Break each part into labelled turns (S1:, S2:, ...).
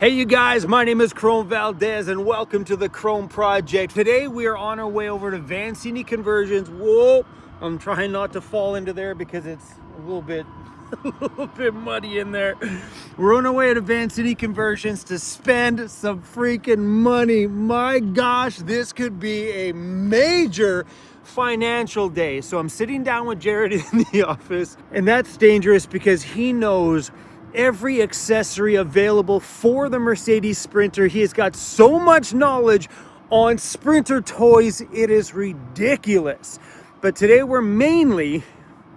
S1: Hey you guys, my name is Chrome Valdez and welcome to the Chrome Project. Today we are on our way over to Vancini Conversions. Whoa, I'm trying not to fall into there because it's a little bit muddy in there. We're on our way to Vancity Conversions to spend some freaking money. My gosh, this could be a major financial day. So I'm sitting down with Jared in the office, and that's dangerous because he knows every accessory available for the Mercedes Sprinter. He has got so much knowledge on Sprinter toys, it is ridiculous. But today we're mainly,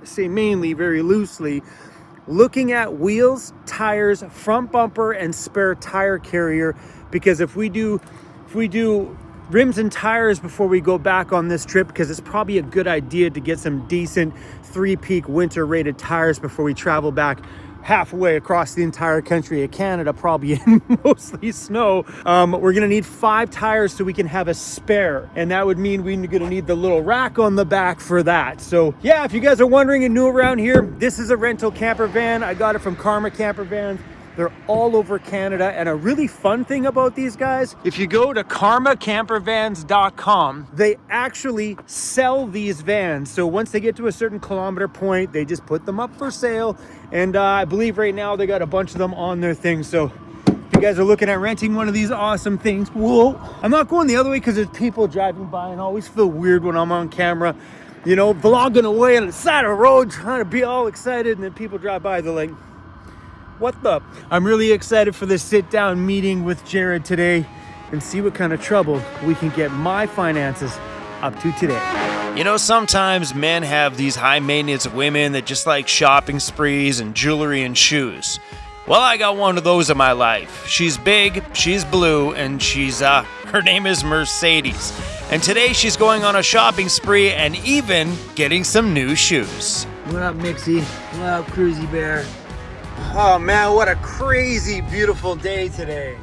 S1: I say mainly very loosely, looking at wheels, tires, front bumper, and spare tire carrier, because if we do rims and tires before we go back on this trip, because it's probably a good idea to get some decent 3-peak winter rated tires before we travel back halfway across the entire country of Canada, probably in mostly snow. We're gonna need 5 tires so we can have a spare, and that would mean we're gonna need the little rack on the back for that. So yeah, if you guys are wondering and new around here, this is a rental camper van. I got it from Karma Camper Vans. They're all over Canada, and a really fun thing about these guys, if you go to karmacampervans.com, they actually sell these vans. So once they get to a certain kilometer point, they just put them up for sale, and I believe right now they got a bunch of them on their thing. So if you guys are looking at renting one of these awesome things, whoa, I'm not going the other way because there's people driving by, and I always feel weird when I'm on camera, you know, vlogging away on the side of the road, trying to be all excited, and then people drive by, they're like, what the? I'm really excited for this sit-down meeting with Jared today and see what kind of trouble we can get my finances up to today. You know, sometimes men have these high-maintenance women that just like shopping sprees and jewelry and shoes. Well, I got one of those in my life. She's big, she's blue, and her name is Mercedes. And today she's going on a shopping spree and even getting some new shoes.
S2: What up, Mixie? What up, Cruisy Bear?
S1: Oh man, what a crazy, beautiful day today.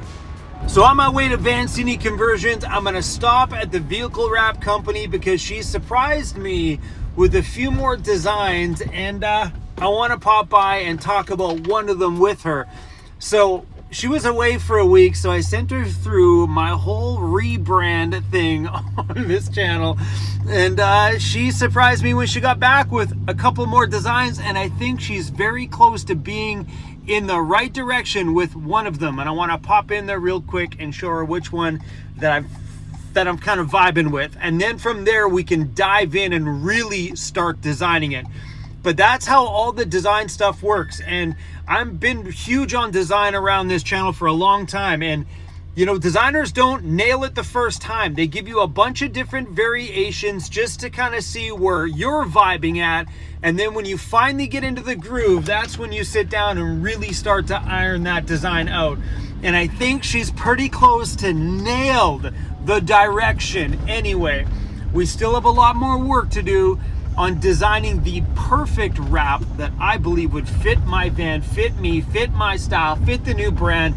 S1: So on my way to Vancini Conversions, I'm gonna stop at the vehicle wrap company because she surprised me with a few more designs, and I wanna pop by and talk about one of them with her. So she was away for a week, so I sent her through my whole rebrand thing on this channel, and she surprised me when she got back with a couple more designs, and I think she's very close to being in the right direction with one of them, and I want to pop in there real quick and show her which one that I'm kind of vibing with, and then from there we can dive in and really start designing it. But that's how all the design stuff works, and I've been huge on design around this channel for a long time, and you know, designers don't nail it the first time. They give you a bunch of different variations just to kind of see where you're vibing at, and then when you finally get into the groove, that's when you sit down and really start to iron that design out. And I think she's pretty close to nailed the direction. Anyway, we still have a lot more work to do on designing the perfect wrap that I believe would fit my van, fit me, fit my style, fit the new brand,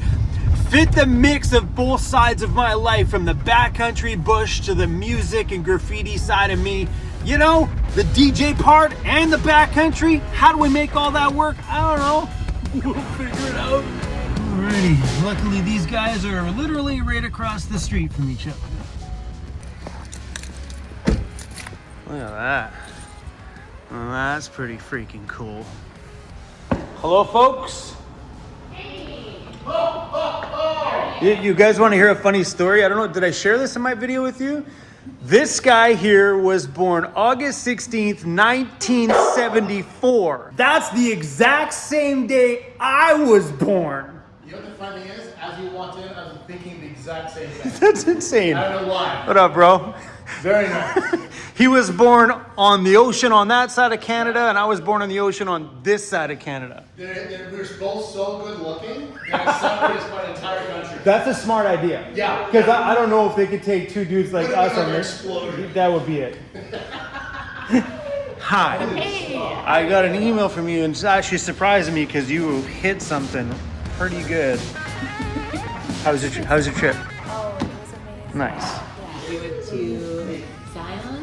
S1: fit the mix of both sides of my life, from the backcountry bush to the music and graffiti side of me. You know, the DJ part and the backcountry. How do we make all that work? I don't know. We'll figure it out. Alrighty, luckily these guys are literally right across the street from each other. Look at that. Well, that's pretty freaking cool. Hello, folks. Hey. You guys want to hear a funny story? I don't know, did I share this in my video with you? This guy here was born August 16th, 1974. That's the exact same day I was born.
S3: You know what the funny is? As you walked in, I was thinking the exact same thing.
S1: That's insane.
S3: I don't know why.
S1: What up, bro?
S3: Very nice.
S1: He was born on the ocean on that side of Canada, and I was born on the ocean on this side of Canada.
S3: We're both so good looking that I separated my entire country.
S1: That's a smart idea.
S3: Yeah.
S1: Because I don't know if they could take two dudes like us on this.
S3: Explosion.
S1: That would be it. Hi.
S4: Hey.
S1: I got an email from you, and it's actually surprising me because you hit something pretty good. How was your trip?
S4: Oh, it was amazing.
S1: Nice.
S4: Yeah, we went to Zion,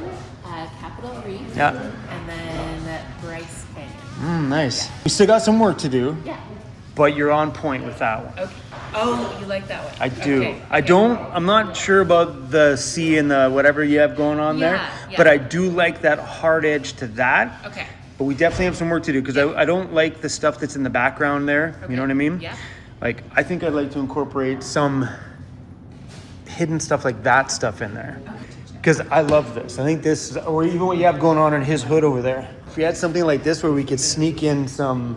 S4: Capitol Reef,
S1: Yeah.
S4: and then Bryce Canyon.
S1: Nice. You still got some work to do,
S4: Yeah.
S1: but you're on point with that one.
S4: Okay. Oh, you like that one?
S1: I do.
S4: Okay,
S1: I
S4: okay.
S1: don't, I'm not sure about the C and the whatever you have going on there,
S4: Yeah.
S1: but I do like that hard edge to that.
S4: Okay.
S1: But we definitely have some work to do because I don't like the stuff that's in the background there.
S4: Okay.
S1: You know what I mean?
S4: Yeah.
S1: Like, I think I'd like to incorporate some hidden stuff like that stuff in there. Because I love this. I think this, or even what you have going on in his hood over there. If we had something like this where we could sneak in some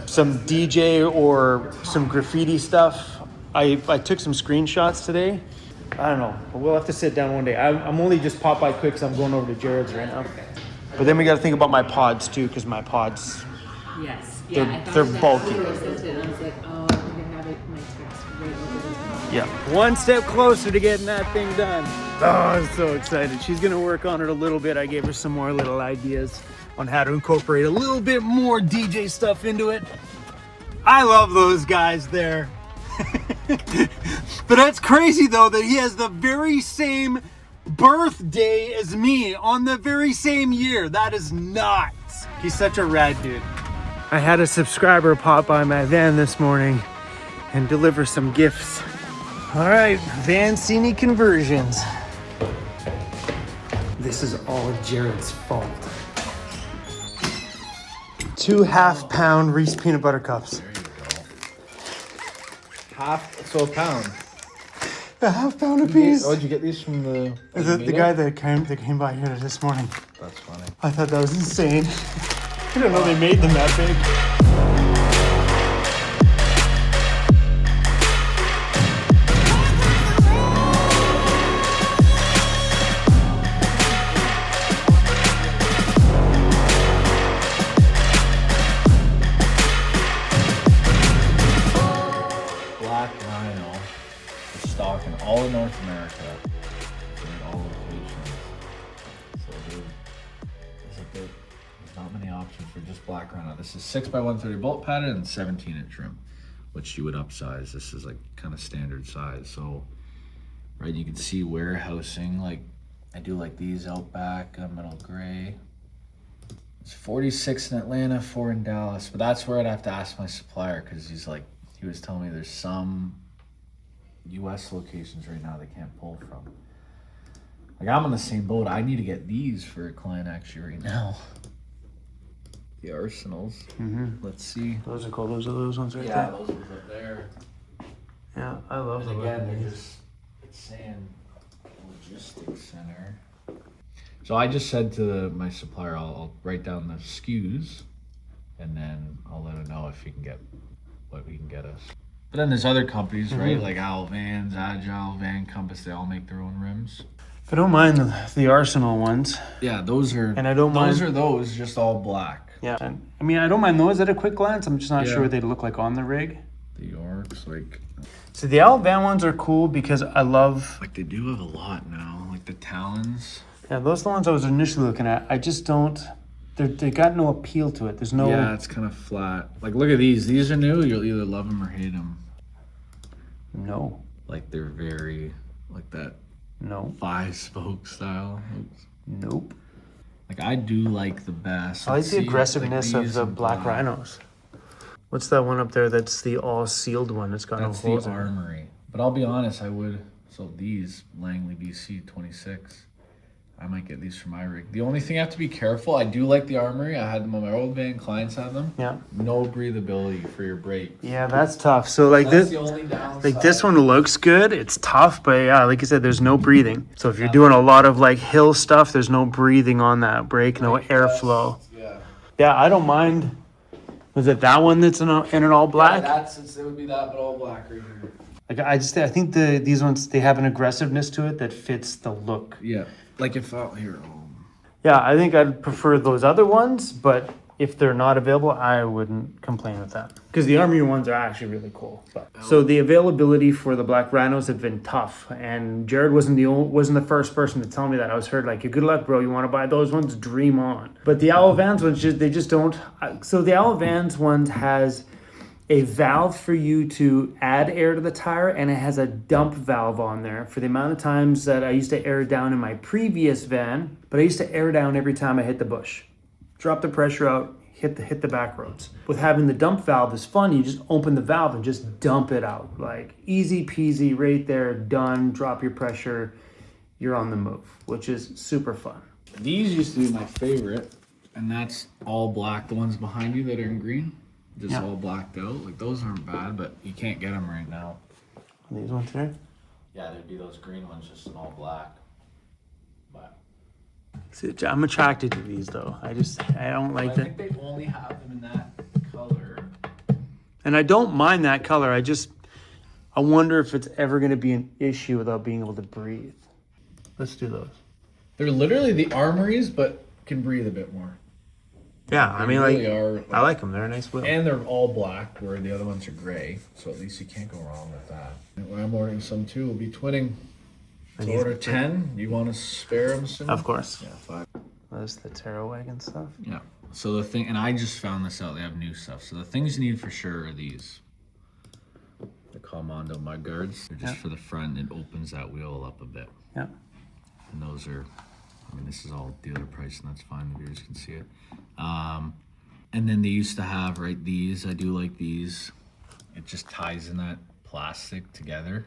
S1: DJ or some graffiti stuff. I took some screenshots today. I don't know. But we'll have to sit down one day. I'm only just pop by quick because I'm going over to Jared's right now. But then we got to think about my pods too, because my pods,
S4: Yes.
S1: They're-
S4: Yeah. I thought
S1: they're
S4: of that
S1: bulky.
S4: after I sent it, and I was like, oh, I'm gonna have it in my text right over this.
S1: yeah. One step closer to getting that thing done. Oh, I'm so excited. She's going to work on it a little bit. I gave her some more little ideas on how to incorporate a little bit more DJ stuff into it. I love those guys there. But that's crazy though that he has the very same birthday as me on the very same year. That is nuts. He's such a rad dude. I had a subscriber pop by my van this morning and deliver some gifts. All right, Vancini conversions. This is all Jared's fault. 2 half-pound Reese peanut butter cups.
S2: So a pound.
S1: A half-pound apiece.
S2: Oh, did you get these from the
S1: The guy that came by here this morning.
S2: That's funny.
S1: I thought that was insane. I don't know they made them that big.
S2: Black Rhino is stock in all of North America in all locations. So there's not many options for just Black Rhino. This is 6x130 bolt padded and 17-inch rim, which you would upsize. This is like kind of standard size. So, right, you can see warehousing. Like I do like these out back, metal gray. It's 46 in Atlanta, 4 in Dallas, but that's where I'd have to ask my supplier because he was telling me there's some US locations right now they can't pull from. Like I'm on the same boat. I need to get these for a client actually right now. The Arsenals. Let's see.
S1: Those are cool. Those are those ones right
S2: Yeah,
S1: there.
S2: those ones up there.
S1: Yeah, I love
S2: And
S1: them.
S2: again, they're just, it's saying logistics center. So I just said to my supplier, I'll write down the SKUs and then I'll let him know if he can get what he can get us. But then there's other companies, right? Like Owl Vans, Agile, Van Compass, they all make their own rims.
S1: I don't mind the Arsenal ones.
S2: Yeah, those are,
S1: And I don't mind-
S2: those just all black.
S1: Yeah, and, I mean, I don't mind those at a quick glance. I'm just not
S2: Yeah.
S1: sure what they'd look like on the rig.
S2: The Yorks, like
S1: So the Owl Van ones are cool because I love.
S2: they do have a lot now. Like the Talons.
S1: Yeah, those are the ones I was initially looking at. I just don't. They got no appeal to it. There's no.
S2: Yeah, it's kind of flat. Like look at these. These are new. You'll either love them or hate them.
S1: No.
S2: Like they're very like that
S1: No.
S2: 5-spoke style. Oops.
S1: Nope.
S2: Like I do like the best.
S1: I like
S2: Let's
S1: the
S2: see,
S1: aggressiveness
S2: like
S1: of
S2: these
S1: the
S2: in
S1: black rhinos. What's that one up there? That's the all sealed one. It's got
S2: That's
S1: no
S2: the
S1: holes in it.
S2: Armory. But I'll be honest, I would. So these Langley BC 26. I might get these for my rig. The only thing I have to be careful, I do like the Armory. I had them on my old van. Clients had them.
S1: Yeah.
S2: No breathability for your brakes.
S1: Yeah, that's tough. So like
S2: That's
S1: this.
S2: the only downside.
S1: Like this one looks good. It's tough, but yeah, like you said, there's no breathing. So if you're doing a lot of like hill stuff, there's no breathing on that brake, no airflow.
S2: Yeah.
S1: Yeah, I don't mind. Was it that one that's in it all black?
S2: Yeah, it would be that, but all black right here.
S1: Like I think these ones, they have an aggressiveness to it that fits the look.
S2: Yeah. Like if here.
S1: Yeah, I think I'd prefer those other ones, but if they're not available, I wouldn't complain with that. Because the Army ones are actually really cool. So the availability for the Black Rhinos have been tough, and Jared wasn't the first person to tell me that. I was heard like, good luck, bro. You want to buy those ones? Dream on. But the Owl Vans ones, they just don't. So the Owl Vans ones has a valve for you to add air to the tire, and it has a dump valve on there for the amount of times that I used to air down in my previous van, but I used to air down every time I hit the bush. Drop the pressure out, hit the back roads. With having the dump valve is fun. You just open the valve and just dump it out. Like easy peasy right there, done, drop your pressure, you're on the move, which is super fun.
S2: These used to be my favorite, and that's all black. The ones behind you that are in green, just all blacked out. Like those aren't bad, but you can't get them right now.
S1: These ones here?
S2: Yeah, there'd be those green ones just in all black. But
S1: See, I'm attracted to these though. I don't like
S2: I
S1: that.
S2: think they only have them in that color.
S1: And I don't mind that color. I wonder if it's ever going to be an issue without being able to breathe. Let's do those.
S2: They're literally the Armories, but can breathe a bit more.
S1: Yeah, I mean,
S2: really
S1: I like them. They're a nice wheel.
S2: And they're all black, where the other ones are gray. So at least you can't go wrong with that. And I'm ordering some too. We'll be twinning. So order 10. You want to spare them soon?
S1: Of course.
S2: Yeah, 5.
S1: That's the Terra Wagon stuff.
S2: Yeah. So the thing, and I just found this out. They have new stuff. So the things you need for sure are these. The Commando mud guards. They're just for the front. It opens that wheel up a bit.
S1: Yeah.
S2: And those are, I mean, this is all dealer price, and that's fine. The viewers can see it. And then they used to have, right, these. I do like these. It just ties in that plastic together.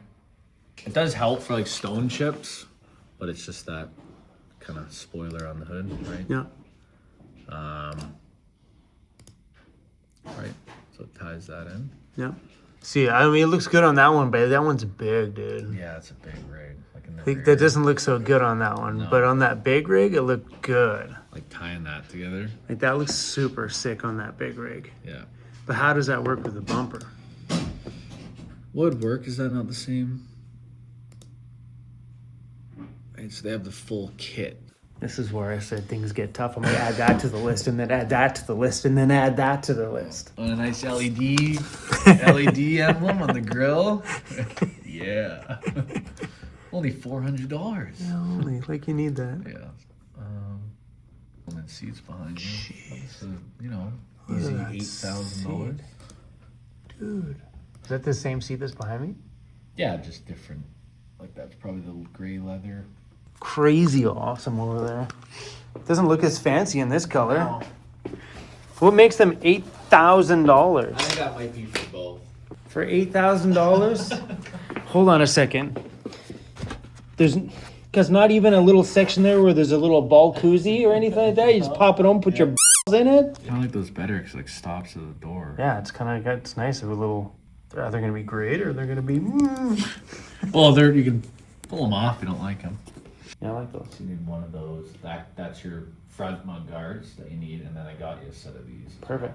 S2: It does help for like stone chips, but it's just that kind of spoiler on the hood, right?
S1: Yeah.
S2: Right. So it ties that in.
S1: Yeah. See, I mean, it looks good on that one, but that one's big, dude.
S2: Yeah, it's a big rig. Like in the
S1: I think
S2: rear.
S1: that doesn't look so good on that one,
S2: No.
S1: but on that big rig, it looked good.
S2: Like tying that together.
S1: Like that looks super sick on that big rig.
S2: Yeah.
S1: But how does that work with the bumper?
S2: Would work. Is that not the same? Right, so they have the full kit.
S1: This is where I said things get tough. I'm gonna add that to the list, and then add that to the list, and then add that to the list.
S2: On a nice LED emblem on the grill. Yeah. Only $400.
S1: Yeah, only like you need that.
S2: Yeah. And then seats behind you. So, you know,
S1: Look
S2: easy
S1: at that
S2: $8,000.
S1: seat. Dude, is that the same seat that's behind me?
S2: Yeah, just different. Like that's probably the gray leather.
S1: Crazy awesome over there. Doesn't look as fancy in this color.
S2: No.
S1: What makes them
S2: I
S1: $8,000?
S2: think that might be for both.
S1: For $8,000? Hold on a second. Because not even a little section there where there's a little ball koozie or anything like that. You just pop it on, put your balls in it.
S2: I like those better because like stops at the door.
S1: Yeah, it's kind of it's nice. Of a little. They're either going to be great or they're going to be.
S2: Well, you can pull them off if you don't like them.
S1: Yeah, I like those.
S2: So you need one of those. That's your front mud guards that you need, and then I got you a set of these.
S1: Perfect.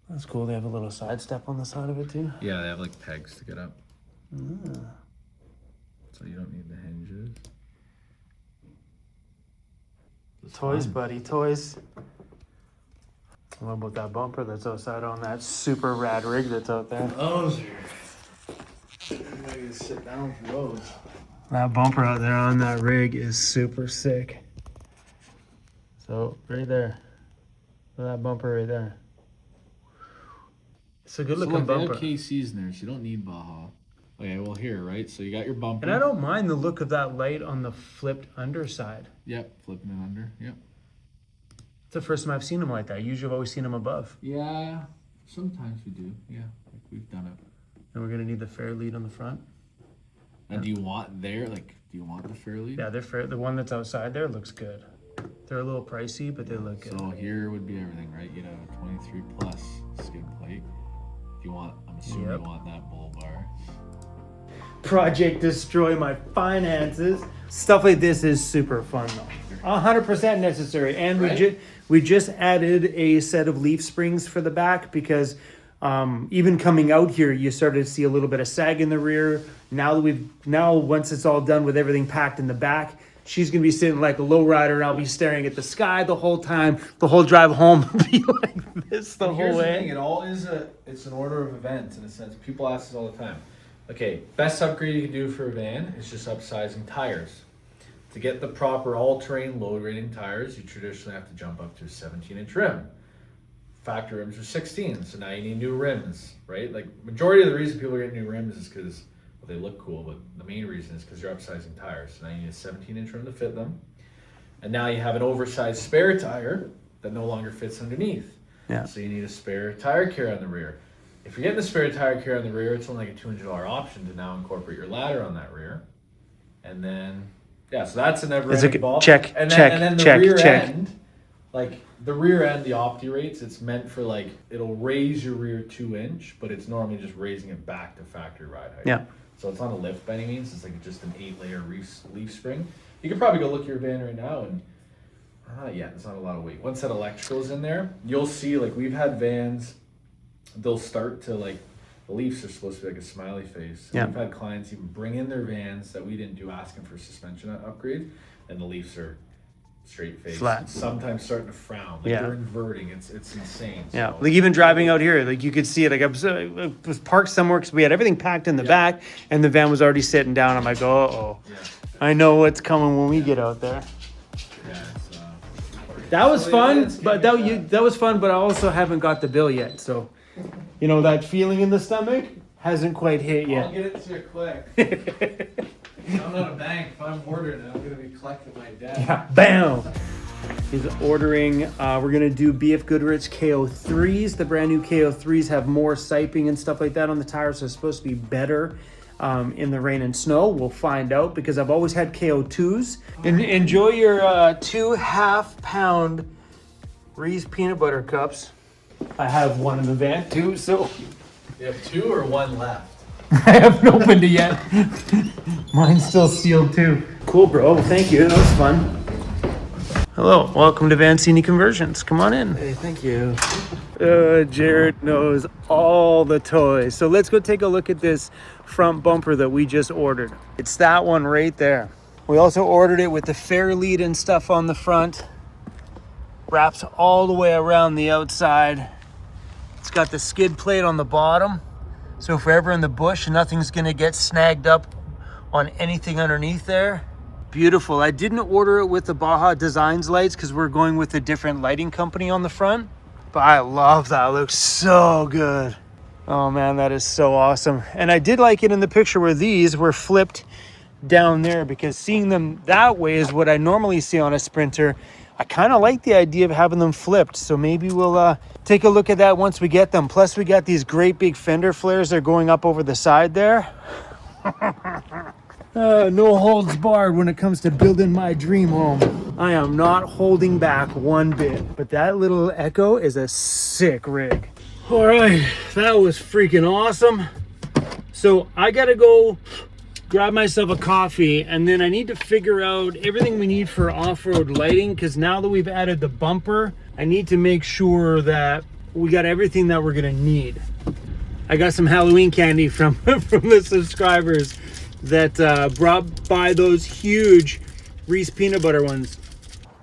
S1: That's cool. They have a little side step on the side of it too.
S2: Yeah, they have like pegs to get up. So you don't need the hinges. It's
S1: Toys,
S2: fun.
S1: buddy, toys. What about that bumper that's outside on that super rad rig that's out there?
S2: Those are. I'm gonna sit down for those.
S1: That bumper out there on that rig is super sick. So right there, that bumper right there. It's a good looking bumper.
S2: They have KCs in there, so you don't need Baja. Okay, well here, right? So you got your bumper.
S1: And I don't mind the look of that light on the flipped underside.
S2: Yep, flipping it under. Yep.
S1: It's the first time I've seen them like that. Usually I've always seen them above.
S2: Yeah, sometimes we do. Yeah, like we've done it.
S1: And we're gonna need the fair lead on the front.
S2: And do you want do you want the Fairlead?
S1: Yeah, they're fair. The one that's outside there looks good. They're a little pricey, but they look good.
S2: So here would be everything, right? You'd have a 23 plus skid plate. If you want, I'm assuming you want that bull bar.
S1: Project Destroy My Finances. Stuff like this is super fun though. 100% necessary. And we just added a set of leaf springs for the back because even coming out here, you started to see a little bit of sag in the rear. Now once it's all done with everything packed in the back, she's gonna be sitting like a lowrider, and I'll be staring at the sky the whole time. The whole drive home will be like this the whole way.
S2: It all it's an order of events in a sense. People ask us all the time. Okay, best upgrade you can do for a van is just upsizing tires. To get the proper all-terrain load rating tires, you traditionally have to jump up to a 17-inch rim. Factory rims are 16, so now you need new rims, right? Like majority of the reason people are getting new rims is because they look cool, but the main reason is because you're upsizing tires. So now you need a 17-inch rim to fit them. And now you have an oversized spare tire that no longer fits underneath.
S1: Yeah.
S2: So you need a spare tire carrier on the rear. If you're getting a spare tire carrier on the rear, it's only like a $200 option to now incorporate your ladder on that rear. And then, yeah, so that's a never-ending ball.
S1: Check,
S2: and
S1: check,
S2: then the
S1: check,
S2: rear
S1: check.
S2: end, like the rear end, the opti rates, it's meant for like, it'll raise your rear 2-inch, but it's normally just raising it back to factory ride height.
S1: Yeah.
S2: So it's not a lift by any means. It's like just an 8-layer leaf spring. You could probably go look at your van right now and, it's not a lot of weight. Once that electrical's in there, you'll see, like we've had vans, they'll start to like, the leaves are supposed to be like a smiley face.
S1: Yeah.
S2: We've had clients even bring in their vans that we didn't do asking for suspension upgrades, and the leaves are straight face.
S1: Flat.
S2: Sometimes starting to frown. Like they're inverting. It's insane.
S1: Yeah,
S2: So,
S1: like even driving out here, like you could see it. Like I was parked somewhere because we had everything packed in the back, and the van was already sitting down. I'm like, oh,
S2: yeah.
S1: I know what's coming when we get out there.
S2: Yeah, it's,
S1: That was
S2: So,
S1: fun,
S2: yeah, it's
S1: but
S2: gonna be
S1: that was fun. But I also haven't got the bill yet, so you know that feeling in the stomach hasn't quite hit
S2: I'll
S1: yet.
S2: get it to you quick. I'm not a bank. If I'm ordering it, I'm going to be collecting my debt.
S1: Yeah, bam. He's ordering. We're gonna do BF Goodrich KO3s. The brand new KO3s have more siping and stuff like that on the tires, so it's supposed to be better in the rain and snow. We'll find out because I've always had KO2s. Enjoy your 2 half-pound Reese's peanut butter cups. I have one in the van too, so
S2: You have 2 or 1 left?
S1: I haven't opened it yet. Mine's still sealed too. Cool, bro. Thank you. That was fun. Hello, welcome to Vancini Conversions. Come on in.
S3: Hey, thank you.
S1: Jared knows all the toys. So let's go take a look at this front bumper that we just ordered. It's that one right there. We also ordered it with the fair lead and stuff on the front. Wraps all the way around the outside. It's got the skid plate on the bottom. So if we're ever in the bush, nothing's gonna get snagged up on anything underneath there. Beautiful. I didn't order it with the Baja Designs lights because we're going with a different lighting company on the front. But I love that. It looks so good. Oh man, that is so awesome. And I did like it in the picture where these were flipped down there because seeing them that way is what I normally see on a Sprinter. I kind of like the idea of having them flipped. So maybe we'll take a look at that once we get them. Plus we got these great big fender flares. They're going up over the side there. No holds barred when it comes to building my dream home. I am not holding back one bit, but that little Echo is a sick rig. All right, that was freaking awesome. So I gotta go grab myself a coffee, and then I need to figure out everything we need for off-road lighting, because now that we've added the bumper, I need to make sure that we got everything that we're gonna need. I got some Halloween candy from the subscribers that brought by those huge Reese peanut butter ones.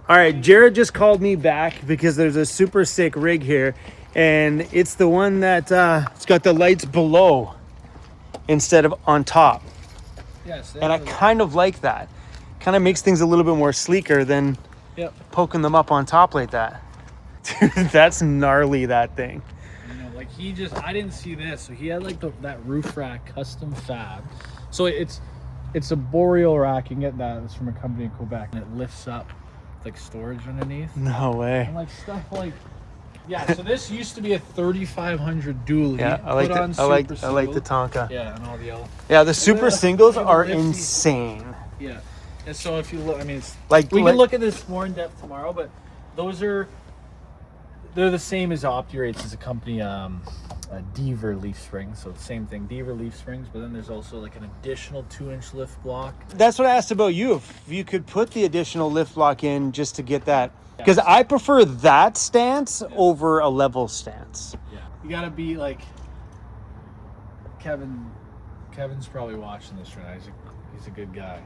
S1: All right, Jared just called me back because there's a super sick rig here, and it's the one that it's got the lights below instead of on top.
S2: Yes.
S1: And I kind of like that. Kind of makes things a little bit more sleeker than poking them up on top like that. Dude, that's gnarly, that thing.
S5: You know, like I didn't see this. So he had like that roof rack custom fab. So it's a boreal rack. You can get that. It's from a company in Quebec, and it lifts up like storage underneath.
S1: No way.
S5: And like stuff like, yeah. So this used to be a 3500 dually.
S1: Yeah, I like I like the Tonka.
S5: Yeah, and all the yellow.
S1: Yeah, the super singles are
S5: lifty.
S1: insane.
S5: Yeah. And so if you look, I mean, it's
S1: Like
S5: we can look at this more in depth tomorrow, but they're the same as Optirates as a company, Deaver leaf springs. So the same thing, Deaver leaf springs, but then there's also like an additional 2-inch lift block.
S1: That's what I asked about you, if you could put the additional lift block in just to get that. Because I prefer that stance over a level stance.
S5: Yeah. You gotta be like Kevin's probably watching this right now. He's a good guy.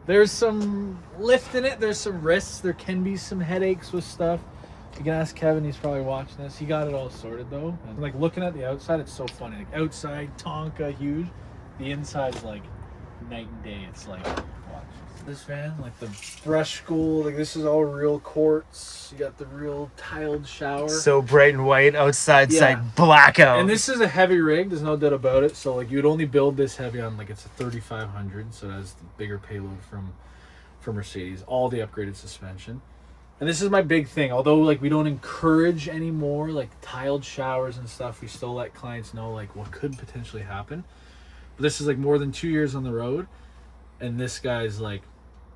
S5: There's some lift in it, there's some risks, there can be some headaches with stuff. You can ask Kevin, he's probably watching this. He got it all sorted though. And like looking at the outside, it's so funny. Like outside, Tonka, huge. The inside's like night and day. It's like, watch this van, like the brush school, like this is all real quartz. You got the real tiled shower.
S1: So bright and white, outside
S5: Yeah.
S1: side blackout.
S5: And this is a heavy rig, there's no doubt about it. So like you would only build this heavy on like it's a 3500, so it has the bigger payload from Mercedes. All the upgraded suspension. And this is my big thing. Although like we don't encourage anymore like tiled showers and stuff, we still let clients know like what could potentially happen. But this is like more than 2 years on the road, and this guy's like,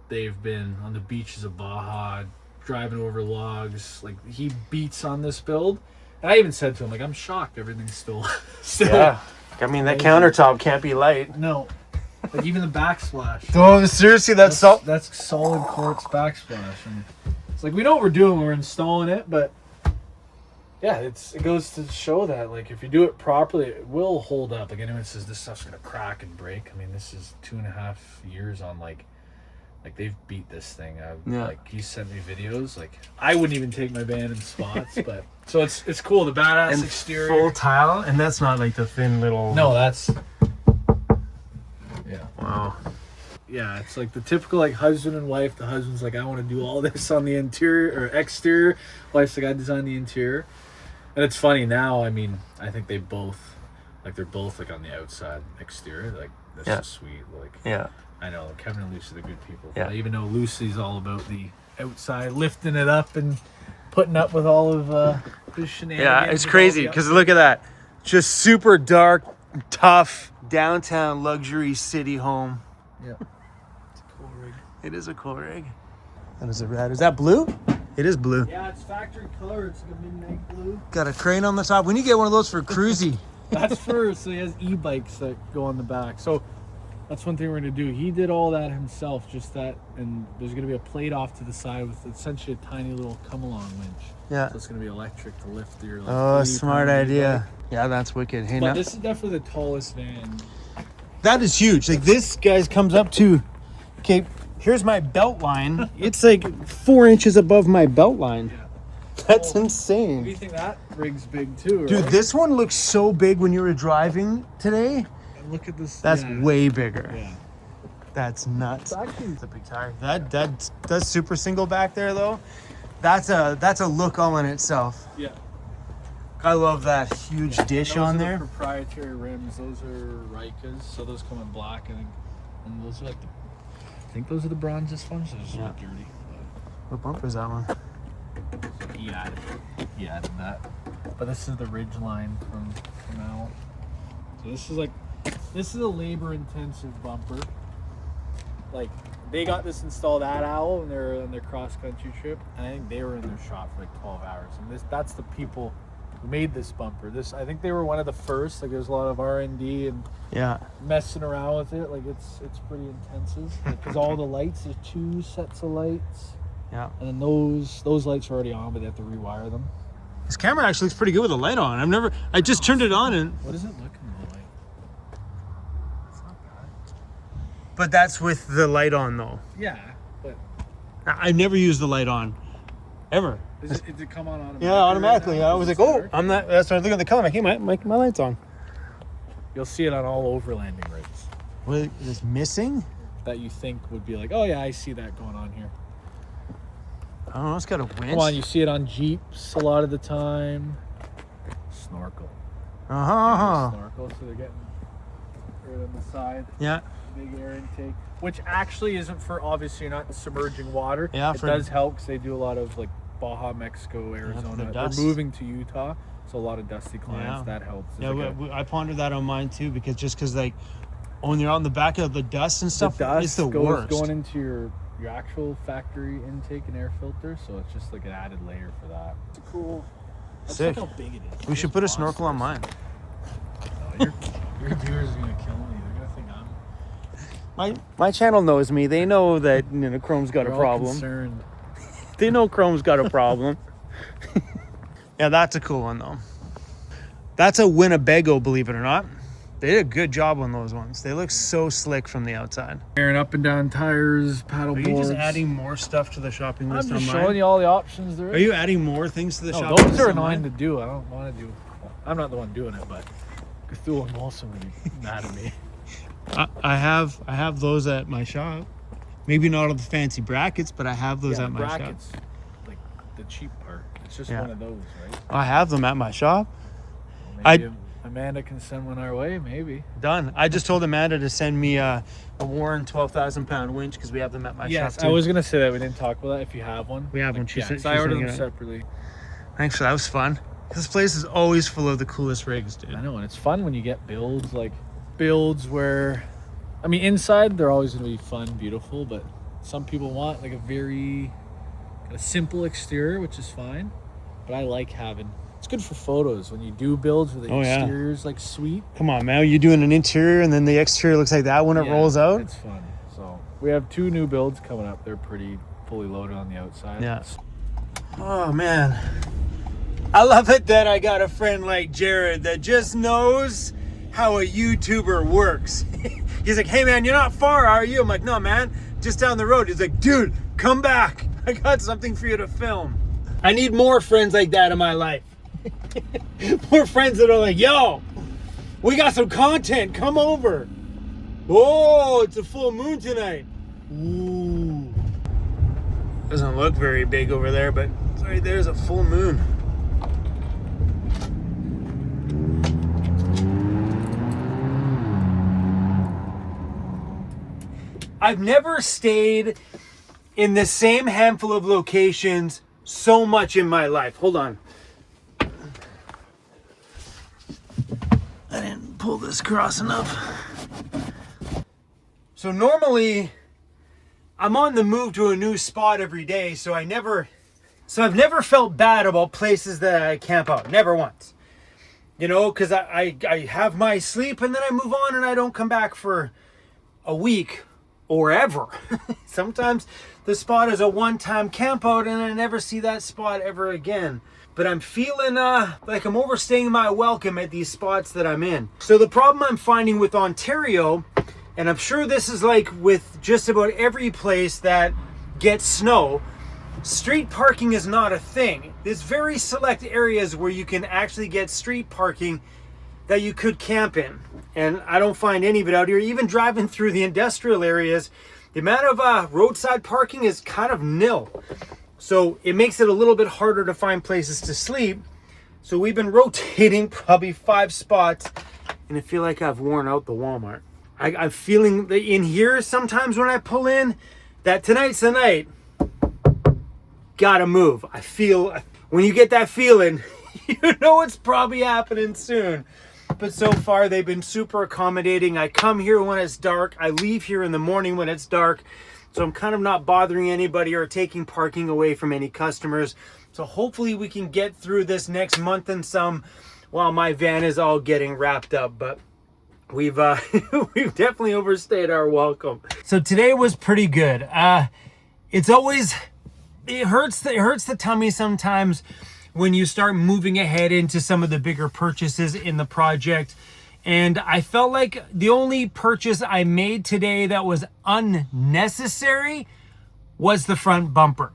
S5: they've been on the beaches of Baja, driving over logs. Like he beats on this build. And I even said to him like, I'm shocked everything's still
S1: Yeah. I mean, that countertop can't be light.
S5: No. Like even the backsplash.
S1: Oh, seriously, that's
S5: solid quartz backsplash. And it's like we know what we're doing when we're installing it, but yeah, it goes to show that like if you do it properly, it will hold up. Like anyone says this stuff's gonna crack and break. I mean, this is 2.5 years on like they've beat this thing. Like he sent me videos. Like I wouldn't even take my band in spots, but so it's cool. The badass
S1: and
S5: exterior,
S1: full tile, and that's not like the thin little.
S5: No, that's yeah.
S1: Wow.
S5: Yeah, it's like the typical like husband and wife. The husband's like, I want to do all this on the interior or exterior. Wife's like, I designed the interior. And it's funny now. I mean, I think they're both like on the outside exterior. Like that's just sweet. Like I know Kevin and Lucy, they're good people.
S1: Yeah.
S5: I even know Lucy's all about the outside, lifting it up and putting up with all of the shenanigans.
S1: Yeah, it's crazy because look at that, just super dark, tough downtown luxury city home.
S5: Yeah, it's a cool rig.
S1: It is a cool rig. That is a red. Is that blue? It is blue.
S5: Yeah, it's factory color. It's like a midnight blue.
S1: Got a crane on the top. We need to get one of those for Cruzy.
S5: That's so he has e-bikes that go on the back. So that's one thing we're gonna do. He did all that himself, just that, and there's gonna be a plate off to the side with essentially a tiny little come-along winch.
S1: Yeah.
S5: So it's gonna be electric to lift your. Like,
S1: Oh, smart idea. Yeah, that's wicked. Hey,
S5: But
S1: now
S5: this is definitely the tallest van.
S1: that is huge. Like this, guys, comes up to. Okay, here's my belt line. It's like 4 inches above my belt line.
S5: Yeah.
S1: That's
S5: Do you
S1: insane.
S5: think that rig's big too? Right?
S1: Dude, this one looks so big when you were driving today.
S5: And look at this.
S1: That's
S5: yeah.
S1: way bigger.
S5: Yeah.
S1: That's nuts.
S5: It's actually
S1: It's a big tire. That's super single back there though. That's a look all in itself.
S5: yeah.
S1: I love that huge dish
S5: Those
S1: on
S5: are the
S1: there.
S5: proprietary rims. Those are Rikas, so those come in black, and those are like I think those are the bronzest ones. They're just a bit dirty.
S1: What bumper is that one?
S5: But he added that. But this is the ridge line from Al. So this is a labor-intensive bumper. Like they got this installed at Owl when they were on their cross-country trip, and I think they were in their shop for like 12 hours. And that's the people who made this bumper. I think they were one of the first. Like there's a lot of R&D and messing around with it. Like it's pretty intensive because all the lights, there's 2 sets of lights.
S1: Yeah.
S5: And then those lights are already on, but they have to rewire them.
S1: This camera actually looks pretty good with the light on. I just turned it on and.
S5: What does it look in the light? It's not bad.
S1: But that's with the light on though.
S5: Yeah, but
S1: I've never used the light on, ever.
S5: does it come on automatically?
S1: Yeah, automatically.
S5: Right now?
S1: I was
S5: Does
S1: like,
S5: it
S1: oh,
S5: start?
S1: I'm not. That's when I look at the color. I'm like, hey, my light's on.
S5: You'll see it on all overlanding rigs
S1: What is missing?
S5: that you think would be like, oh yeah, I see that going on here.
S1: I don't know. It's got a winch.
S5: Come on, you see it on Jeeps a lot of the time. Snorkel. Snorkel, so they're getting right on the side.
S1: Yeah.
S5: Big air intake, which actually isn't for, obviously you're not submerging water.
S1: Yeah,
S5: it does help because they do a lot of like Baja, Mexico, Arizona. They're moving to Utah, so a lot of dusty clients. That helps.
S1: Yeah, I pondered that on mine too because like when you're on the back of the dust and stuff, it's the worst.
S5: Going into your actual factory intake and air filter, so it's just like an added layer for that. It's cool.
S1: Sick.
S5: Look how big it is.
S1: We should put a snorkel on mine.
S5: Your viewers are gonna kill me. They're gonna think I'm.
S1: My channel knows me. They know that Chrome's got
S5: They're
S1: a
S5: all
S1: problem.
S5: concerned.
S1: They know Chrome's got a problem. Yeah, that's a cool one though. That's a Winnebago, believe it or not. They did a good job on those ones. They look so slick from the outside.
S5: Airing up and down tires, paddle boards.
S1: Are you just adding more stuff to the shopping list
S5: I'm just
S1: on mine?
S5: showing you all the options there is.
S1: Are you adding more things to the
S5: No,
S1: shopping list
S5: those are
S1: on
S5: annoying
S1: mine?
S5: to do. I don't want to do. I'm not the one doing it, but Cthulhu and Molson would be mad at me.
S1: I have those at my shop. Maybe not all the fancy brackets, but I have those at my
S5: brackets,
S1: shop.
S5: like the cheap part. It's just
S1: Yeah.
S5: one of those, right?
S1: I have them at my shop.
S5: Maybe Amanda can send one our way, maybe.
S1: Done. I just told Amanda to send me a Warren 12,000-pound winch because we have them at my shop too.
S5: I was gonna say that we didn't talk about that. If you have one,
S1: We have one.
S5: Yeah, 'cause I ordered them separately.
S1: Thanks for that. That was fun. This place is always full of the coolest rigs, dude.
S5: I know, and it's fun when you get builds where, I mean, inside they're always gonna be fun, beautiful, but some people want like a very kind of simple exterior, which is fine. But I like having. It's good for photos when you do builds where the exterior's like sweet.
S1: Come on, man. You're doing an interior and then the exterior looks like that when it rolls out.
S5: It's fun. So we have 2 new builds coming up. They're pretty fully loaded on the outside.
S1: Yeah. Oh, man. I love it that I got a friend like Jared that just knows how a YouTuber works. He's like, hey, man, you're not far, are you? I'm like, no, man, just down the road. He's like, dude, come back. I got something for you to film. I need more friends like that in my life. More friends that are like, yo, we got some content, come over. Oh, it's a full moon tonight. Ooh. Doesn't look very big over there, but right there's a full moon. I've never stayed in the same handful of locations so much in my life. Hold on. I didn't pull this across enough. So normally I'm on the move to a new spot every day, so I've never felt bad about places that I camp out. Never once. You know, because I have my sleep and then I move on and I don't come back for a week or ever. Sometimes the spot is a one-time camp out and I never see that spot ever again. But I'm feeling like I'm overstaying my welcome at these spots that I'm in. So the problem I'm finding with Ontario, and I'm sure this is like with just about every place that gets snow, street parking is not a thing. There's very select areas where you can actually get street parking that you could camp in. And I don't find any of it out here. Even driving through the industrial areas, the amount of roadside parking is kind of nil. So it makes it a little bit harder to find places to sleep. So we've been rotating probably 5 spots, and I feel like I've worn out the Walmart. I'm feeling that in here sometimes when I pull in, that tonight's the night. Gotta move. I feel, when you get that feeling, you know it's probably happening soon. But so far they've been super accommodating. I come here when it's dark. I leave here in the morning when it's dark. So I'm kind of not bothering anybody or taking parking away from any customers. So hopefully we can get through this next month and some while my van is all getting wrapped up. But we've we've definitely overstayed our welcome. So today was pretty good. It hurts the tummy sometimes when you start moving ahead into some of the bigger purchases in the project. And I felt like the only purchase I made today that was unnecessary was the front bumper.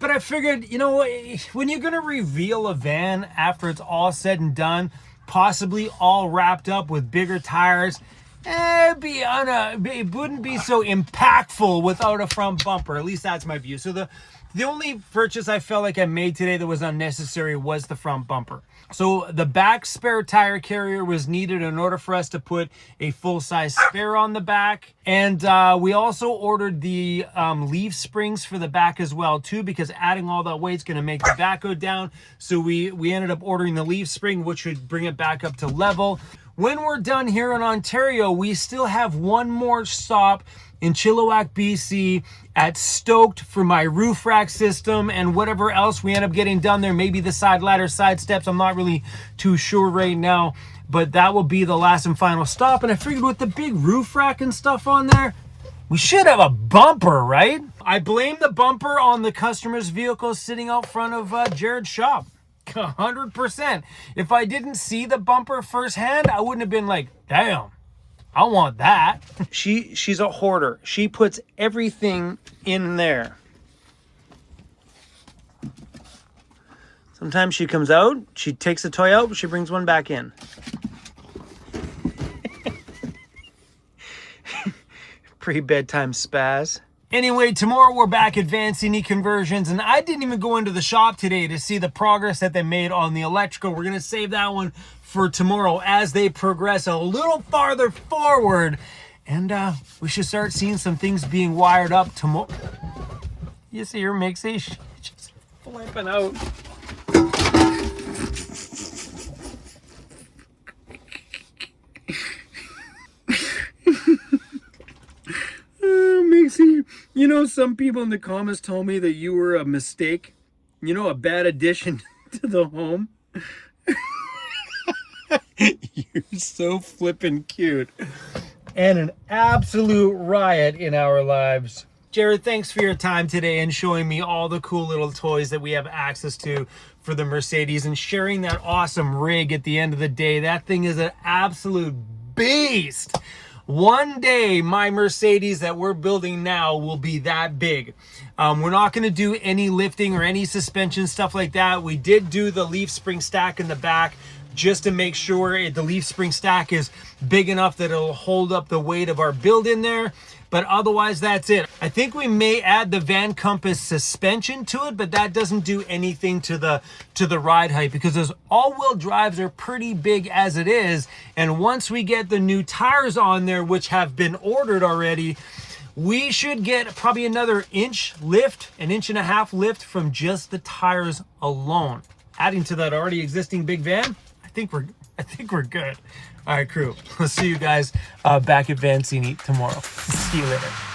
S1: But I figured, you know, when you're going to reveal a van after it's all said and done, possibly all wrapped up with bigger tires, it wouldn't be so impactful without a front bumper. At least that's my view. So the only purchase I felt like I made today that was unnecessary was the front bumper. So the back spare tire carrier was needed in order for us to put a full-size spare on the back. And we also ordered the leaf springs for the back as well too, because adding all that weight is going to make the back go down. So we ended up ordering the leaf spring, which would bring it back up to level. When we're done here in Ontario, we still have one more stop in Chilliwack, BC at Stoked for my roof rack system and whatever else we end up getting done there. Maybe the side ladder, side steps. I'm not really too sure right now, but that will be the last and final stop. And I figured with the big roof rack and stuff on there, we should have a bumper, right? I blame the bumper on the customer's vehicle sitting out front of Jared's shop. 100%. If I didn't see the bumper firsthand, I wouldn't have been like, damn, I want that. She's a hoarder. She puts everything in there. Sometimes she comes out, she takes a toy out, she brings one back in. Pre-bedtime spaz. Anyway, tomorrow we're back at Vancini Conversions, and I didn't even go into the shop today to see the progress that they made on the electrical. We're going to save that one for tomorrow as they progress a little farther forward. And we should start seeing some things being wired up tomorrow. You see her, Mixie? She's just flipping out. Mixie, you know, some people in the comments told me that you were a mistake. You know, a bad addition to the home. You're so flippin' cute. And an absolute riot in our lives. Jared, thanks for your time today and showing me all the cool little toys that we have access to for the Mercedes and sharing that awesome rig at the end of the day. That thing is an absolute beast. One day, my Mercedes that we're building now will be that big. We're not going to do any lifting or any suspension stuff like that. We did do the leaf spring stack in the back just to make sure the leaf spring stack is big enough that it'll hold up the weight of our build in there. But otherwise, that's it. I think we may add the Van Compass suspension to it, but that doesn't do anything to the ride height because those all-wheel drives are pretty big as it is. And once we get the new tires on there, which have been ordered already, we should get probably another inch lift, an inch and a half lift from just the tires alone. Adding to that already existing big van, I think we're good. All right, crew. We'll see you guys back at Vancini tomorrow. See you later.